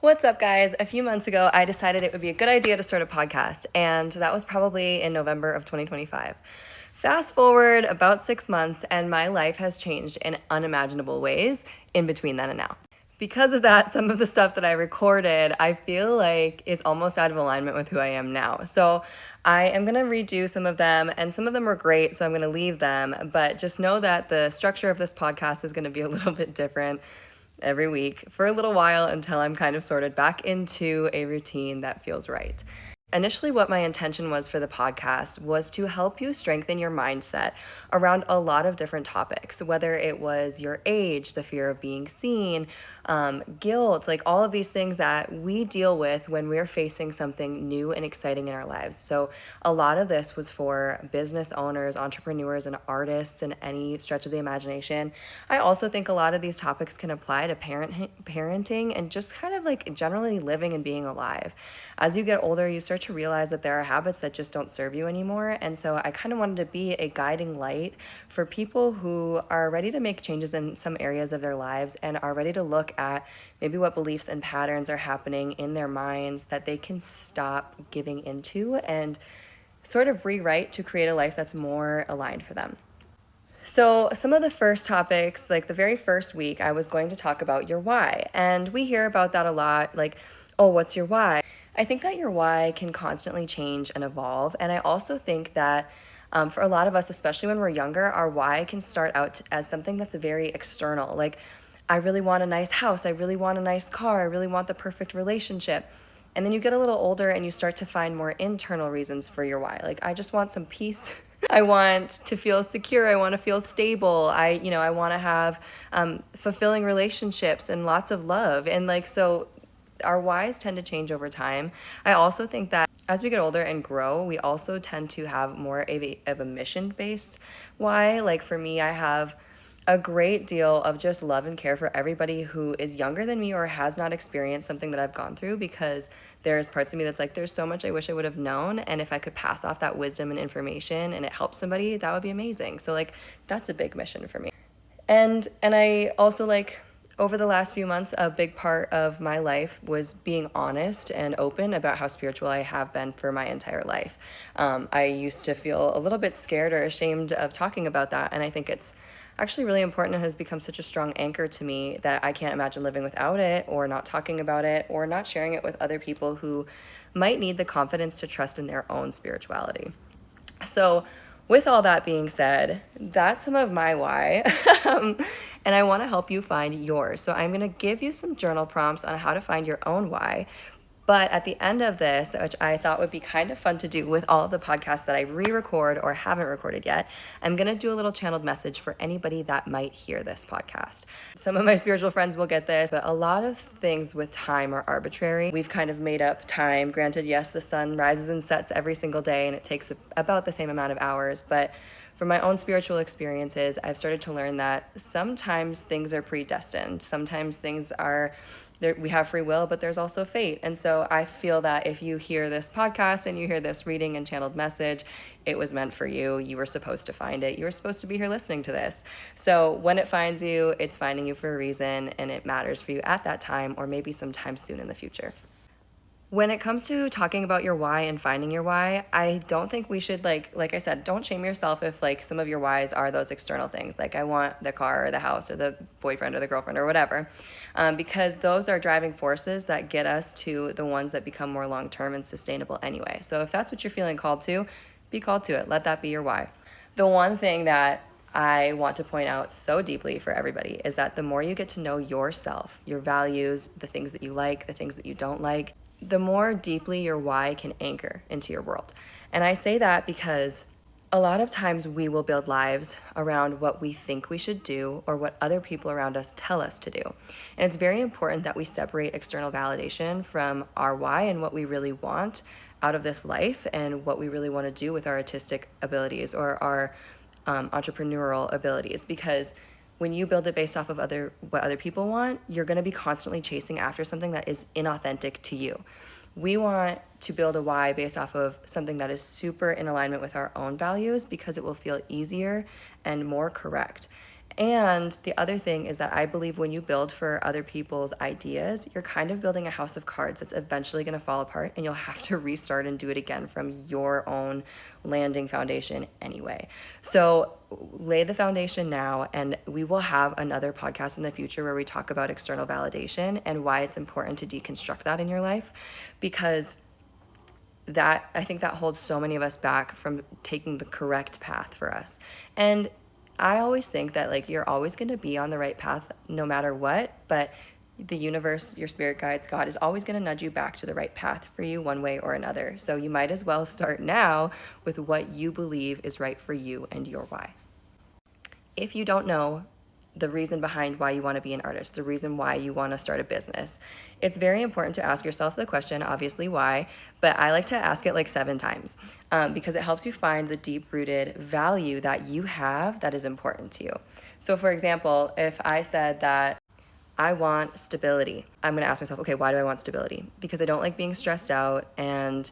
What's up, guys? A few months ago, I decided it would be a good idea to start a podcast, and that was probably in November of 2025. Fast forward about 6 months, and my life has changed in unimaginable ways in between then and now. Because of that, some of the stuff that I recorded, I feel like is almost out of alignment with who I am now. So I am going to redo some of them, and some of them were great, so I'm going to leave them. But just know that the structure of this podcast is going to be a little bit different every week for a little while until I'm kind of sorted back into a routine that feels right. Initially, what my intention was for the podcast was to help you strengthen your mindset around a lot of different topics, whether it was your age, the fear of being seen, guilt, like all of these things that we deal with when we're facing something new and exciting in our lives. So a lot of this was for business owners, entrepreneurs, and artists in any stretch of the imagination. I also think a lot of these topics can apply to parenting and just kind of like generally living and being alive. As you get older, you start to realize that there are habits that just don't serve you anymore. And so I kind of wanted to be a guiding light for people who are ready to make changes in some areas of their lives and are ready to look at maybe what beliefs and patterns are happening in their minds that they can stop giving into and sort of rewrite to create a life that's more aligned for them. So some of the first topics, like the very first week, I was going to talk about your why. And we hear about that a lot, like, oh, what's your why? I think that your why can constantly change and evolve. And I also think that for a lot of us, especially when we're younger, our why can start out as something that's very external. Like, I really want a nice house. I really want a nice car. I really want the perfect relationship. And then you get a little older and you start to find more internal reasons for your why. Like, I just want some peace. I want to feel secure. I want to feel stable. I want to have fulfilling relationships and lots of love. And like, so our whys tend to change over time. I also think that as we get older and grow, we also tend to have more of a mission-based why. Like for me, I have a great deal of just love and care for everybody who is younger than me or has not experienced something that I've gone through, because there's parts of me that's like, there's so much I wish I would have known, and if I could pass off that wisdom and information and it helps somebody, that would be amazing. So like, that's a big mission for me. And I also like, over the last few months, a big part of my life was being honest and open about how spiritual I have been for my entire life. I used to feel a little bit scared or ashamed of talking about that, and I think it's actually really important and has become such a strong anchor to me that I can't imagine living without it, or not talking about it, or not sharing it with other people who might need the confidence to trust in their own spirituality. So with all that being said, that's some of my why. And I want to help you find yours. So I'm going to give you some journal prompts on how to find your own why. But at the end of this, which I thought would be kind of fun to do with all of the podcasts that I re-record or haven't recorded yet, I'm going to do a little channeled message for anybody that might hear this podcast. Some of my spiritual friends will get this, but a lot of things with time are arbitrary. We've kind of made up time. Granted, yes, the sun rises and sets every single day, and it takes about the same amount of hours, but from my own spiritual experiences, I've started to learn that sometimes things are predestined. Sometimes things are there, we have free will, but there's also fate. And so I feel that if you hear this podcast and you hear this reading and channeled message, it was meant for you. You were supposed to find it. You were supposed to be here listening to this. So when it finds you, it's finding you for a reason, and it matters for you at that time, or maybe sometime soon in the future. When it comes to talking about your why and finding your why, I don't think we should, like I said, don't shame yourself if like some of your whys are those external things. Like, I want the car or the house or the boyfriend or the girlfriend or whatever, because those are driving forces that get us to the ones that become more long-term and sustainable anyway. So if that's what you're feeling called to, be called to it. Let that be your why. The one thing that I want to point out so deeply for everybody is that the more you get to know yourself, your values, the things that you like, the things that you don't like, the more deeply your why can anchor into your world. And I say that because a lot of times we will build lives around what we think we should do or what other people around us tell us to do. And it's very important that we separate external validation from our why and what we really want out of this life and what we really want to do with our artistic abilities or our entrepreneurial abilities. Because when you build it based off of what other people want, you're going to be constantly chasing after something that is inauthentic to you. We want to build a why based off of something that is super in alignment with our own values, because it will feel easier and more correct. And the other thing is that I believe when you build for other people's ideas, you're kind of building a house of cards that's eventually going to fall apart, and you'll have to restart and do it again from your own landing foundation anyway. So lay the foundation now, and we will have another podcast in the future where we talk about external validation and why it's important to deconstruct that in your life, because that, I think that holds so many of us back from taking the correct path for us. And I always think that like you're always going to be on the right path no matter what, but the universe, your spirit guides, God is always going to nudge you back to the right path for you one way or another. So you might as well start now with what you believe is right for you and your why. If you don't know the reason behind why you want to be an artist, the reason why you want to start a business, it's very important to ask yourself the question, obviously why, but I like to ask it like 7 times because it helps you find the deep-rooted value that you have that is important to you. So for example, if I said that I want stability, I'm going to ask myself, okay, why do I want stability? Because I don't like being stressed out, and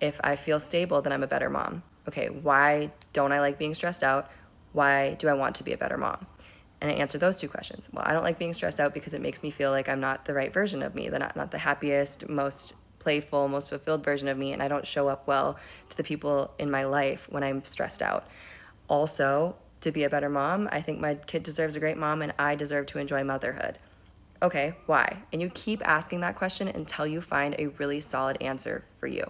if I feel stable, then I'm a better mom. Okay, why don't I like being stressed out? Why do I want to be a better mom? And I answer those 2 questions. Well, I don't like being stressed out because it makes me feel like I'm not the right version of me, not the happiest, most playful, most fulfilled version of me, and I don't show up well to the people in my life when I'm stressed out. Also, to be a better mom, I think my kid deserves a great mom, and I deserve to enjoy motherhood. Okay, why? And you keep asking that question until you find a really solid answer for you.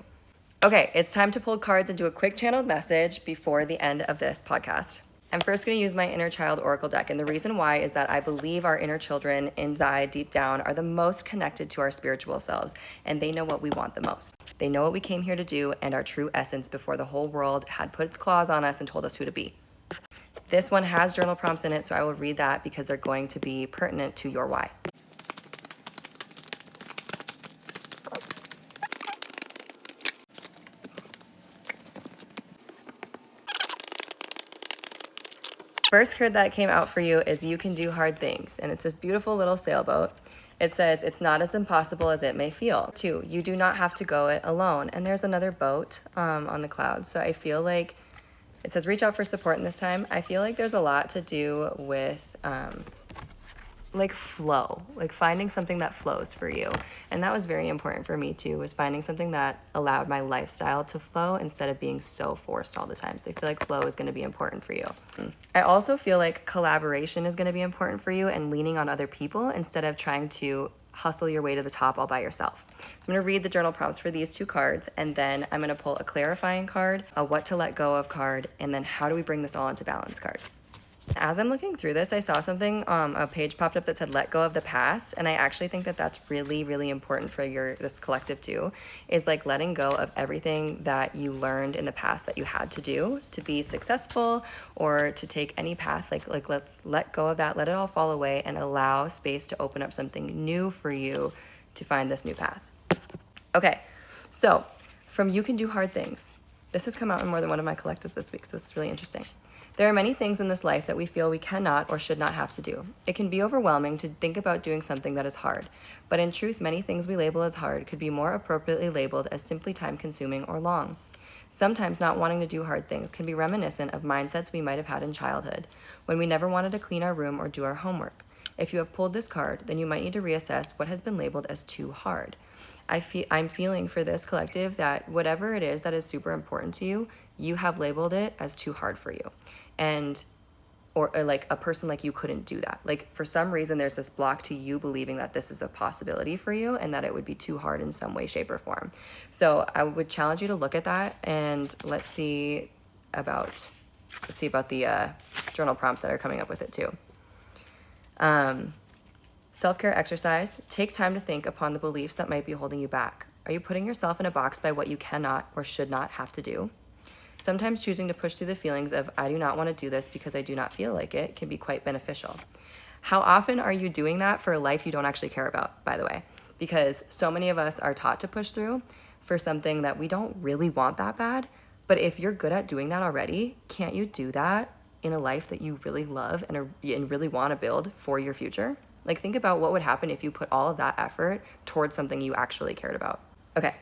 Okay, it's time to pull cards and do a quick channeled message before the end of this podcast. I'm first going to use my inner child oracle deck, and the reason why is that I believe our inner children inside, deep down, are the most connected to our spiritual selves, and they know what we want the most. They know what we came here to do and our true essence before the whole world had put its claws on us and told us who to be. This one has journal prompts in it, so I will read that because they're going to be pertinent to your why. First card that came out for you is You Can Do Hard Things, and it's this beautiful little sailboat. It says, it's not as impossible as it may feel. 2, you do not have to go it alone. And there's another boat on the clouds. So I feel like, it says reach out for support in this time. I feel like there's a lot to do with like flow, like finding something that flows for you. And that was very important for me too, was finding something that allowed my lifestyle to flow instead of being so forced all the time. So I feel like flow is going to be important for you. I also feel like collaboration is going to be important for you, and leaning on other people instead of trying to hustle your way to the top all by yourself. So I'm going to read the journal prompts for these 2 cards, and then I'm going to pull a clarifying card, a what to let go of card, and then how do we bring this all into balance card. As I'm looking through this, I saw something, a page popped up that said let go of the past, and I actually think that that's really, really important for this collective too, is like letting go of everything that you learned in the past that you had to do to be successful or to take any path. Like let's let go of that, let it all fall away, and allow space to open up something new for you to find this new path. Okay, so from You Can Do Hard Things. This has come out in more than one of my collectives this week, so this is really interesting. There are many things in this life that we feel we cannot or should not have to do. It can be overwhelming to think about doing something that is hard, but in truth, many things we label as hard could be more appropriately labeled as simply time-consuming or long. Sometimes not wanting to do hard things can be reminiscent of mindsets we might have had in childhood, when we never wanted to clean our room or do our homework. If you have pulled this card, then you might need to reassess what has been labeled as too hard. I'm feeling for this collective that whatever it is that is super important to you, you have labeled it as too hard for you. And or like a person like you couldn't do that. Like for some reason, there's this block to you believing that this is a possibility for you and that it would be too hard in some way, shape, or form. So I would challenge you to look at that, and let's see about the journal prompts that are coming up with it too. Self-care exercise. Take time to think upon the beliefs that might be holding you back. Are you putting yourself in a box by what you cannot or should not have to do? Sometimes choosing to push through the feelings of I do not want to do this because I do not feel like it can be quite beneficial. How often are you doing that for a life you don't actually care about, by the way? Because so many of us are taught to push through for something that we don't really want that bad. But if you're good at doing that already, can't you do that in a life that you really love and really want to build for your future? Like think about what would happen if you put all of that effort towards something you actually cared about. Okay.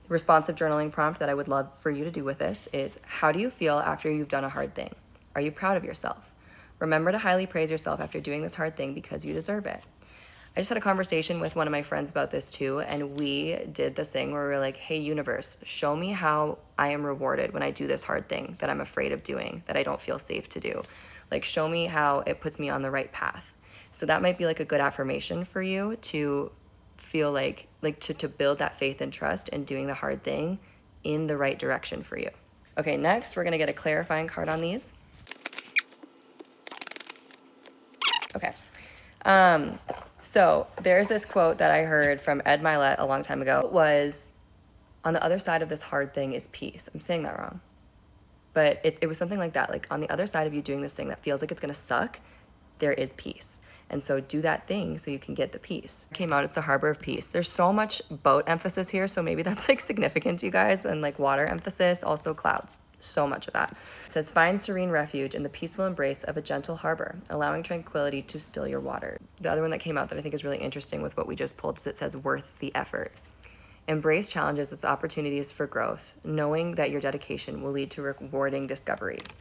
Responsive journaling prompt that I would love for you to do with this is, how do you feel after you've done a hard thing? Are you proud of yourself? Remember to highly praise yourself after doing this hard thing because you deserve it. I just had a conversation with one of my friends about this too, and we did this thing where we were like, hey, universe, show me how I am rewarded when I do this hard thing that I'm afraid of doing, that I don't feel safe to do. Like, show me how it puts me on the right path. So that might be like a good affirmation for you to feel like to build that faith and trust in doing the hard thing in the right direction for you. Okay, next we're gonna get a clarifying card on these. Okay. So there's this quote that I heard from Ed Milet a long time ago. It was, on the other side of this hard thing is peace. I'm saying that wrong. But it was something like that. Like, on the other side of you doing this thing that feels like it's gonna suck, there is peace. And so do that thing so you can get the peace. Came out at the Harbor of Peace. There's so much boat emphasis here, so maybe that's like significant to you guys, and like water emphasis, also clouds. So much of that. It says, find serene refuge in the peaceful embrace of a gentle harbor, allowing tranquility to still your water. The other one that came out that I think is really interesting with what we just pulled is it says, worth the effort. Embrace challenges as opportunities for growth, knowing that your dedication will lead to rewarding discoveries.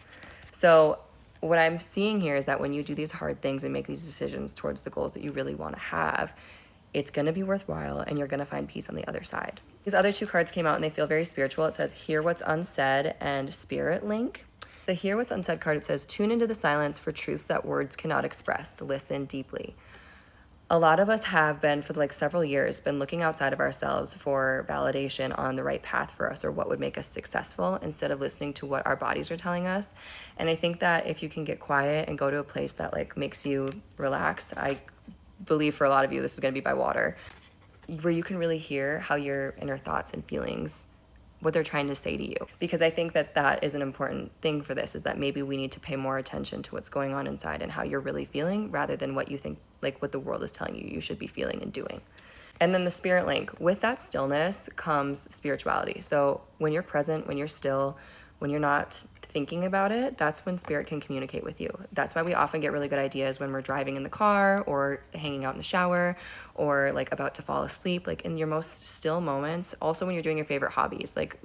So what I'm seeing here is that when you do these hard things and make these decisions towards the goals that you really want to have, it's going to be worthwhile and you're going to find peace on the other side. These other two cards came out and they feel very spiritual. It says, hear what's unsaid and spirit link. The hear what's unsaid card, it says, tune into the silence for truths that words cannot express. Listen deeply. A lot of us have been, for like several years, been looking outside of ourselves for validation on the right path for us or what would make us successful instead of listening to what our bodies are telling us. And I think that if you can get quiet and go to a place that like makes you relax, I believe for a lot of you this is going to be by water, where you can really hear how your inner thoughts and feelings, what they're trying to say to you. Because I think that that is an important thing for this, is that maybe we need to pay more attention to what's going on inside and how you're really feeling rather than what you think, like what the world is telling you you should be feeling and doing. And then the spirit link, with that stillness comes spirituality. So when you're present, when you're still, when you're not thinking about it, that's when spirit can communicate with you. That's why we often get really good ideas when we're driving in the car or hanging out in the shower or like about to fall asleep, like in your most still moments. Also when you're doing your favorite hobbies, like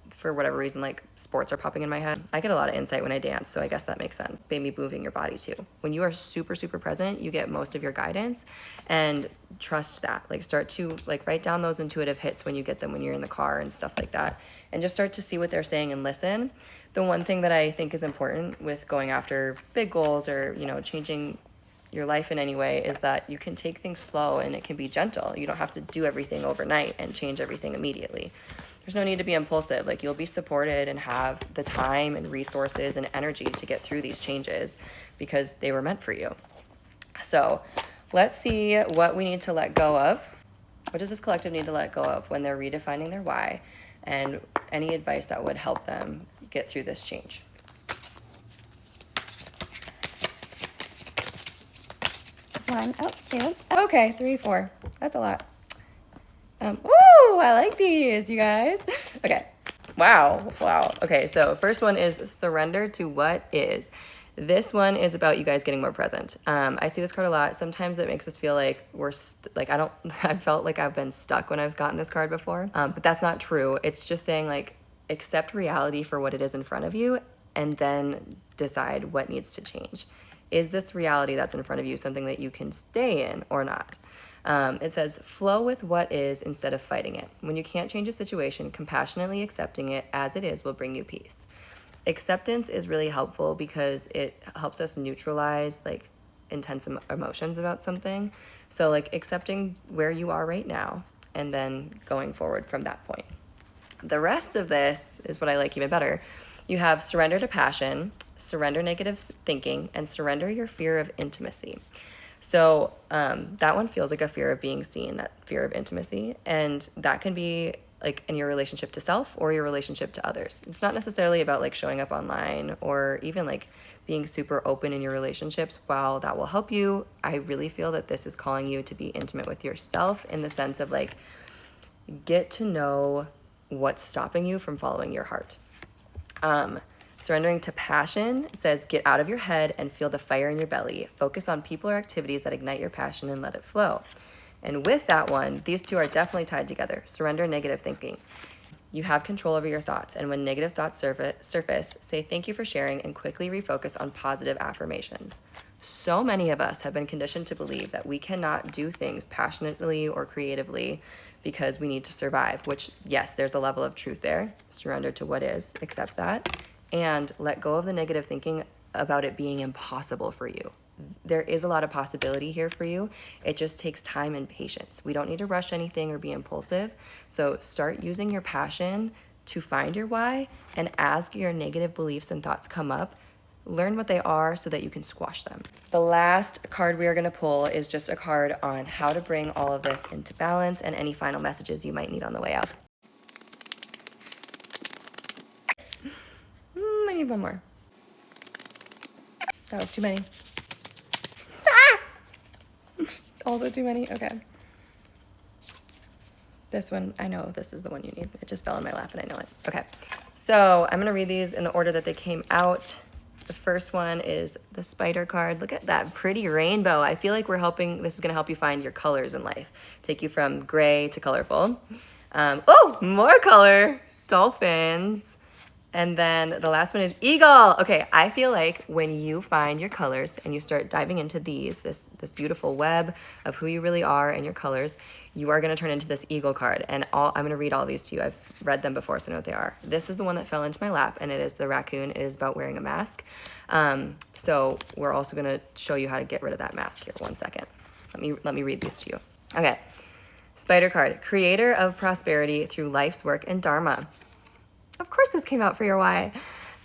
for whatever reason, like sports are popping in my head. I get a lot of insight when I dance, so I guess that makes sense. Maybe moving your body too. When you are super, super present, you get most of your guidance, and trust that. Like start to like write down those intuitive hits when you get them, when you're in the car and stuff like that, and just start to see what they're saying and listen. The one thing that I think is important with going after big goals or, you know, changing your life in any way is that you can take things slow and it can be gentle. You don't have to do everything overnight and change everything immediately. There's no need to be impulsive. Like, you'll be supported and have the time and resources and energy to get through these changes because they were meant for you. So let's see what we need to let go of. What does this collective need to let go of when they're redefining their why, and any advice that would help them get through this change? One, oh, two. Okay, 3, 4. That's a lot. Woo! I like these, you guys. Okay. Wow. Okay, so first one is surrender to what is. This one is about you guys getting more present. I see this card a lot. Sometimes it makes us feel like I felt like I've been stuck when I've gotten this card before, but that's not true. It's just saying, like, accept reality for what it is in front of you and then decide what needs to change. Is this reality that's in front of you something that you can stay in or not? It says, flow with what is instead of fighting it. When you can't change a situation, compassionately accepting it as it is will bring you peace. Acceptance is really helpful because it helps us neutralize like intense emotions about something. So like accepting where you are right now and then going forward from that point. The rest of this is what I like even better. You have surrender to passion, surrender negative thinking, and surrender your fear of intimacy. So that one feels like a fear of being seen, that fear of intimacy. And that can be like in your relationship to self or your relationship to others. It's not necessarily about like showing up online or even like being super open in your relationships. While that will help you, I really feel that this is calling you to be intimate with yourself in the sense of like, get to know what's stopping you from following your heart. Surrendering to passion says, get out of your head and feel the fire in your belly. Focus on people or activities that ignite your passion and let it flow. And with that one, these two are definitely tied together. Surrender negative thinking. You have control over your thoughts, and when negative thoughts surface, say thank you for sharing and quickly refocus on positive affirmations. So many of us have been conditioned to believe that we cannot do things passionately or creatively because we need to survive, which, yes, there's a level of truth there. Surrender to what is, accept that, and let go of the negative thinking about it being impossible for you. There is a lot of possibility here for you. It just takes time and patience. We don't need to rush anything or be impulsive. So start using your passion to find your why, and as your negative beliefs and thoughts come up, learn what they are so that you can squash them. The last card we are going to pull is just a card on how to bring all of this into balance and any final messages you might need on the way out. I need one more. That was too many. Also too many? Okay. This one, I know this is the one you need. It just fell in my lap and I know it. Okay. So I'm going to read these in the order that they came out. The first one is the spider card. Look at that pretty rainbow. I feel like this is going to help you find your colors in life. Take you from gray to colorful. Oh, more color. Dolphins. And then the last one is eagle. Okay, I feel like when you find your colors and you start diving into this beautiful web of who you really are and your colors, you are gonna turn into this eagle card. And I'm gonna read all these to you. I've read them before, so I know what they are. This is the one that fell into my lap, and it is the raccoon. It is about wearing a mask. So we're also gonna show you how to get rid of that mask here. 1 second. Let me read these to you. Okay, spider card, creator of prosperity through life's work and dharma. Of course this came out for your why.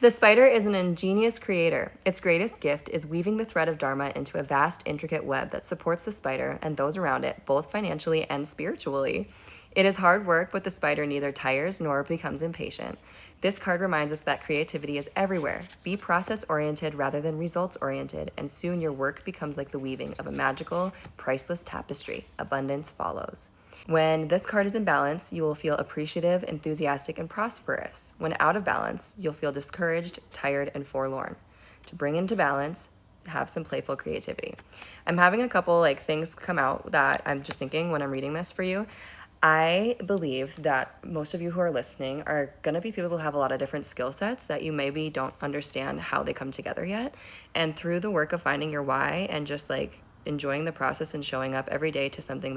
The spider is an ingenious creator. Its greatest gift is weaving the thread of dharma into a vast, intricate web that supports the spider and those around it, both financially and spiritually. It is hard work, but the spider neither tires nor becomes impatient. This card reminds us that creativity is everywhere. Be process-oriented rather than results-oriented, and soon your work becomes like the weaving of a magical, priceless tapestry. Abundance follows. When this card is in balance, you will feel appreciative, enthusiastic, and prosperous. When out of balance, you'll feel discouraged, tired, and forlorn. To bring into balance, have some playful creativity. I'm having a couple things come out that I'm just thinking when I'm reading this for you. I believe that most of you who are listening are going to be people who have a lot of different skill sets that you maybe don't understand how they come together yet. And through the work of finding your why and just enjoying the process and showing up every day to something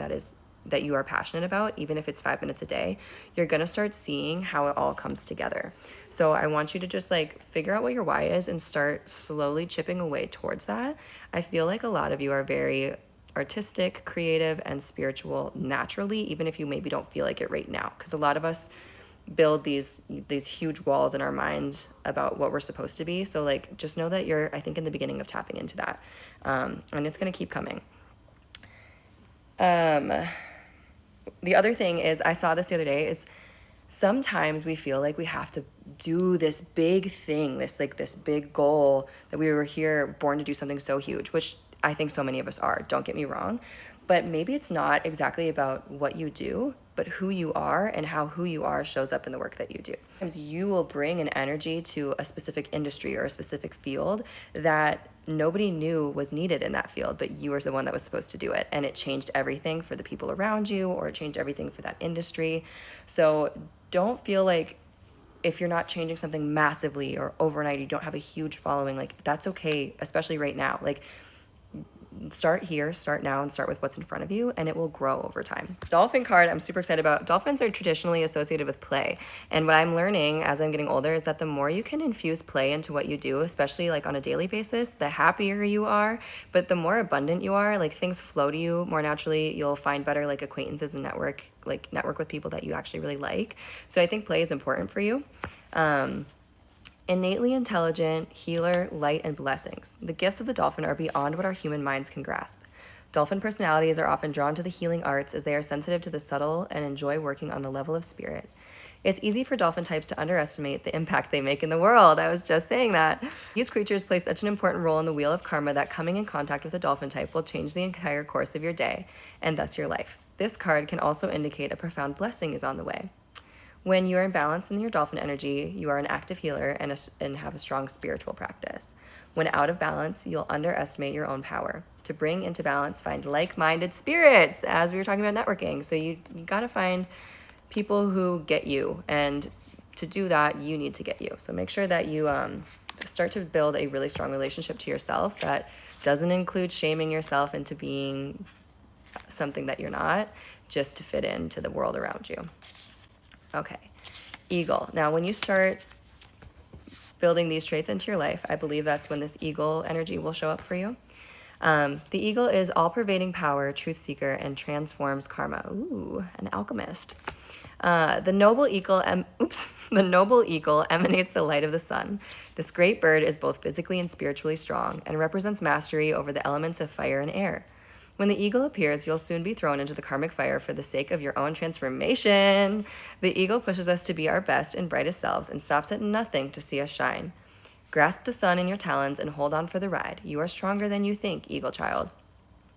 that you are passionate about, even if it's 5 minutes a day, you're gonna start seeing how it all comes together. So I want you to just figure out what your why is and start slowly chipping away towards that. I feel like a lot of you are very artistic, creative, and spiritual naturally, even if you maybe don't feel like it right now. Because a lot of us build these huge walls in our mind about what we're supposed to be. So just know that you're, I think, in the beginning of tapping into that. And it's gonna keep coming. The other thing is, I saw this the other day, is sometimes we feel like we have to do this big thing, this big goal, that we were here born to do something so huge, which I think so many of us are, don't get me wrong. But maybe it's not exactly about what you do, but who you are and how who you are shows up in the work that you do. Sometimes you will bring an energy to a specific industry or a specific field that nobody knew was needed in that field, but you were the one that was supposed to do it. And it changed everything for the people around you, or it changed everything for that industry. So don't feel like if you're not changing something massively or overnight, you don't have a huge following, that's okay, especially right now. Start here, start now, and start with what's in front of you, and it will grow over time. Dolphin card, I'm super excited about. Dolphins are traditionally associated with play, and what I'm learning as I'm getting older is that the more you can infuse play into what you do, especially on a daily basis, the happier you are, but the more abundant you are, things flow to you more naturally. You'll find better acquaintances and network with people that you actually really like. So I think play is important for you. Innately intelligent, healer, light, and blessings. The gifts of the dolphin are beyond what our human minds can grasp. Dolphin personalities are often drawn to the healing arts as they are sensitive to the subtle and enjoy working on the level of spirit. It's easy for dolphin types to underestimate the impact they make in the world. I was just saying that. These creatures play such an important role in the wheel of karma that coming in contact with a dolphin type will change the entire course of your day, and thus your life. This card can also indicate a profound blessing is on the way. When you are in balance in your dolphin energy, you are an active healer and have a strong spiritual practice. When out of balance, you'll underestimate your own power. To bring into balance, find like-minded spirits, as we were talking about networking. So you got to find people who get you. And to do that, you need to get you. So make sure that you start to build a really strong relationship to yourself that doesn't include shaming yourself into being something that you're not, just to fit into the world around you. Okay, eagle. Now, when you start building these traits into your life, I believe that's when this eagle energy will show up for you. The eagle is all-pervading power, truth seeker, and transforms karma. Ooh, an alchemist. The noble eagle emanates the light of the sun. This great bird is both physically and spiritually strong and represents mastery over the elements of fire and air. When the eagle appears, you'll soon be thrown into the karmic fire for the sake of your own transformation. The eagle pushes us to be our best and brightest selves and stops at nothing to see us shine. Grasp the sun in your talons and hold on for the ride. You are stronger than you think, eagle child.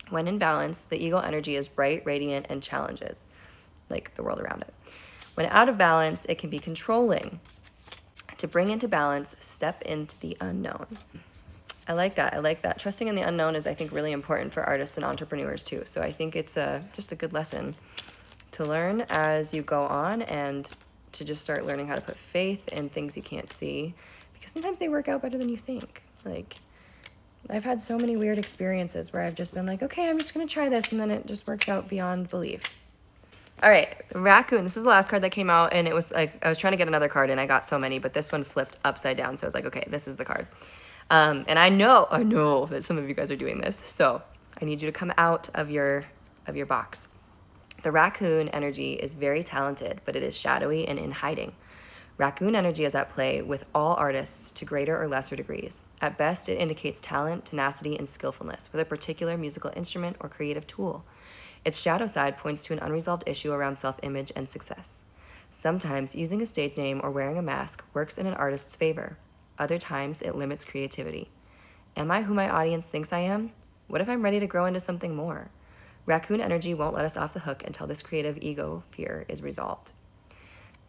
When in balance, the eagle energy is bright, radiant, and challenges, like the world around it. When out of balance, it can be controlling. To bring into balance, step into the unknown. I like that. Trusting in the unknown is, I think, really important for artists and entrepreneurs too. So I think it's just a good lesson to learn as you go on, and to just start learning how to put faith in things you can't see, because sometimes they work out better than you think. Like, I've had so many weird experiences where I've just been like, okay, I'm just going to try this, and then it just works out beyond belief. All right, raccoon. This is the last card that came out, and it was like, I was trying to get another card, and I got so many, but this one flipped upside down, so I was like, okay, this is the card. And I know that some of you guys are doing this, so I need you to come out of your box. The raccoon energy is very talented, but it is shadowy and in hiding. Raccoon energy is at play with all artists to greater or lesser degrees. At best, it indicates talent, tenacity, and skillfulness with a particular musical instrument or creative tool. Its shadow side points to an unresolved issue around self-image and success. Sometimes using a stage name or wearing a mask works in an artist's favor. Other times, it limits creativity. Am I who my audience thinks I am? What if I'm ready to grow into something more? Raccoon energy won't let us off the hook until this creative ego fear is resolved.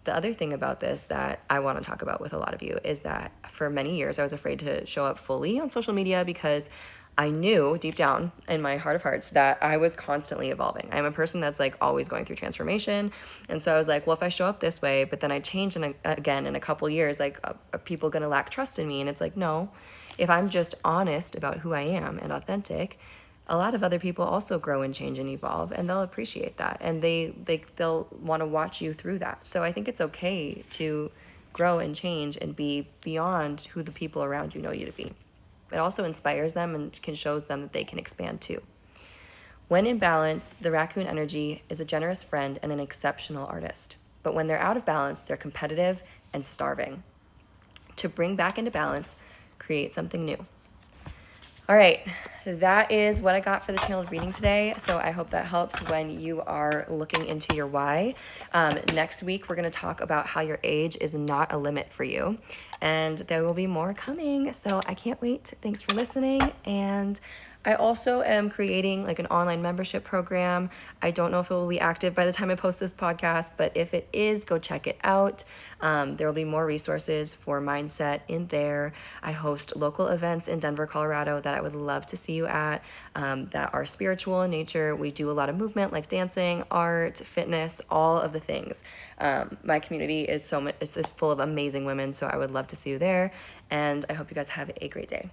The other thing about this that I want to talk about with a lot of you is that for many years, I was afraid to show up fully on social media because I knew deep down in my heart of hearts that I was constantly evolving. I'm a person that's like always going through transformation. And so I was like, well, if I show up this way, but then I change again in a couple years, like are people going to lack trust in me? And it's like, no, if I'm just honest about who I am and authentic, a lot of other people also grow and change and evolve, and they'll appreciate that. And they'll want to watch you through that. So I think it's okay to grow and change and be beyond who the people around you know you to be. It also inspires them and can show them that they can expand too. When in balance, the raccoon energy is a generous friend and an exceptional artist. But when they're out of balance, they're competitive and starving. To bring back into balance, create something new. All right, that is what I got for the channeled reading today. So I hope that helps when you are looking into your why. Next week, we're going to talk about how your age is not a limit for you. And there will be more coming. So I can't wait. Thanks for listening. And I also am creating like an online membership program. I don't know if it will be active by the time I post this podcast, but if it is, go check it out. There will be more resources for mindset in there. I host local events in Denver, Colorado that I would love to see you at, that are spiritual in nature. We do a lot of movement like dancing, art, fitness, all of the things. My community is it's full of amazing women, so I would love to see you there. And I hope you guys have a great day.